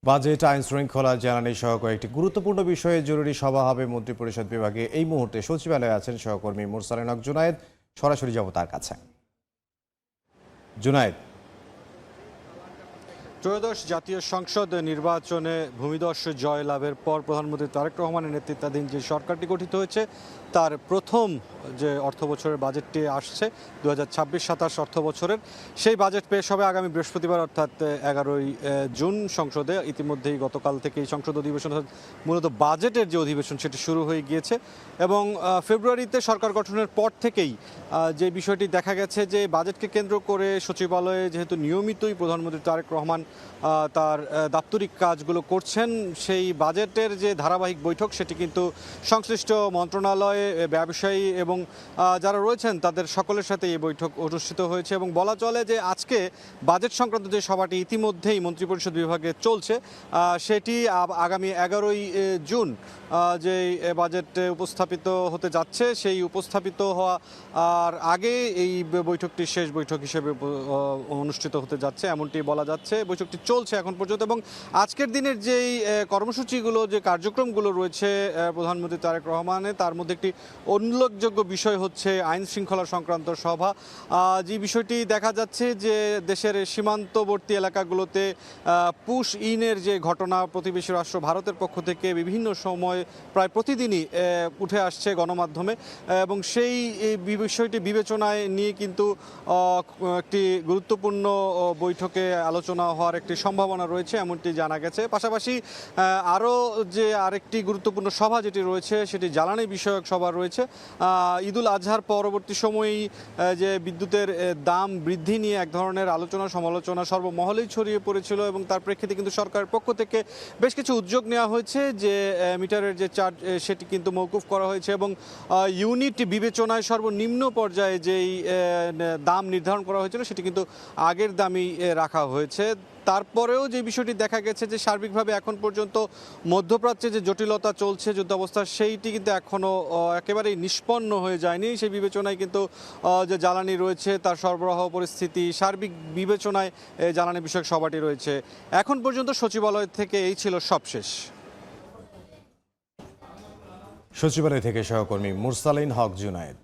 Budget, আইন শৃঙ্খলা, জ্বালানি সহ কয়েকটি গুরুত্বপূর্ণ বিষয়ে জরুরি সভা হবে মন্ত্রিপরিষদ বিভাগে। এই মুহূর্তে সচিবালয়ে আছেন সহকর্মী মুরসালিন হক জুনায়েদ। সরাসরি যাব তার কাছে। জুনায়েদ, ত্রয়োদশ জাতীয় সংসদ নির্বাচনে ভূমিধস জয়লাভের পর প্রধানমন্ত্রী তারেক রহমানের নেতৃত্বাধীন যে সরকারটি গঠিত হয়েছে তার প্রথম যে অর্থ বছরের বাজেটটি আসছে 2026-27 অর্থ বছরের, সেই বাজেট পেশ হবে আগামী বৃহস্পতিবার অর্থাৎ 11ই জুন সংসদে। ইতিমধ্যেই গতকাল থেকে এই সংসদ অধিবেশন মূলত বাজেটের যে অধিবেশন সেটি শুরু হয়ে গিয়েছে এবং ফেব্রুয়ারিতে সরকার গঠনের পর থেকেই যে বিষয়টি দেখা গেছে যে বাজেটকে কেন্দ্র করে সচিবালয়ে যেহেতু নিয়মিতই প্রধানমন্ত্রী তারেক রহমান তার দাপ্তরিক কাজগুলো করছেন, সেই বাজেটের যে ধারাবাহিক বৈঠক সেটি কিন্তু সংশ্লিষ্ট মন্ত্রণালয়ে ব্যবসায়ী এবং যারা রয়েছেন তাদের সকলের সাথে এই বৈঠক অনুষ্ঠিত হয়েছে এবং বলা চলে যে আজকে বাজেট সংক্রান্ত যে সভাটি ইতিমধ্যেই মন্ত্রিপরিষদ বিভাগে চলছে সেটি আগামী 11ই জুন যে বাজেট উপস্থাপিত হতে যাচ্ছে, সেই উপস্থাপিত হওয়া আর আগে এই বৈঠকটি শেষ বৈঠক হিসেবে অনুষ্ঠিত হতে যাচ্ছে এমনটি বলা যাচ্ছে। বৈঠকটি চলছে এখন পর্যন্ত এবং আজকের দিনের যেই কর্মসূচিগুলো, যে কার্যক্রমগুলো রয়েছে প্রধানমন্ত্রী তারেক রহমানের, তার মধ্যে একটি উল্লেখযোগ্য বিষয় হচ্ছে আইন শৃঙ্খলা সংক্রান্ত সভা। যে বিষয়টি দেখা যাচ্ছে যে দেশের সীমান্তবর্তী এলাকাগুলোতে পুশ ইনের যে ঘটনা প্রতিবেশী রাষ্ট্র ভারতের পক্ষ থেকে বিভিন্ন সময় প্রায় প্রতিদিনই উঠে আসছে গণমাধ্যমে এবং সেই বিষয়টি বিবেচনায় নিয়ে কিন্তু একটি গুরুত্বপূর্ণ বৈঠকে আলোচনা হওয়ার একটি সম্ভাবনা রয়েছে এমনটি জানা গেছে। পাশাপাশি আরও যে আরেকটি গুরুত্বপূর্ণ সভা যেটি রয়েছে সেটি জ্বালানি বিষয়ক সভা রয়েছে। ঈদুল আজহার পরবর্তী সময়েই যে বিদ্যুতের দাম বৃদ্ধি নিয়ে এক ধরনের আলোচনা সমালোচনা সর্বমহলেই ছড়িয়ে পড়েছিল এবং তার প্রেক্ষিতে কিন্তু সরকারের পক্ষ থেকে বেশ কিছু উদ্যোগ নেওয়া হয়েছে যে মিটারের যে চার্জ সেটি কিন্তু মওকুফ করা হয়েছে এবং ইউনিট বিবেচনায় সর্বনিম্ন পর্যায়ে যেই দাম নির্ধারণ করা হয়েছিল সেটি কিন্তু আগের দামই রাখা হয়েছে। তারপরেও যে বিষয়টি দেখা গেছে যে সার্বিকভাবে এখন পর্যন্ত মধ্যপ্রাচ্যে যে জটিলতা চলছে যুদ্ধাবস্থা, সেইটি কিন্তু এখনও একেবারেই নিষ্পন্ন হয়ে যায়নি। সেই বিবেচনায় কিন্তু যে জ্বালানি রয়েছে তার সরবরাহ পরিস্থিতি সার্বিক বিবেচনায় জ্বালানি বিষয়ক সভাটি রয়েছে। এখন পর্যন্ত সচিবালয় থেকে এই ছিল সবশেষ। সচিবালয় থেকে সহকর্মী মুরসালিন হক জুনায়েদ।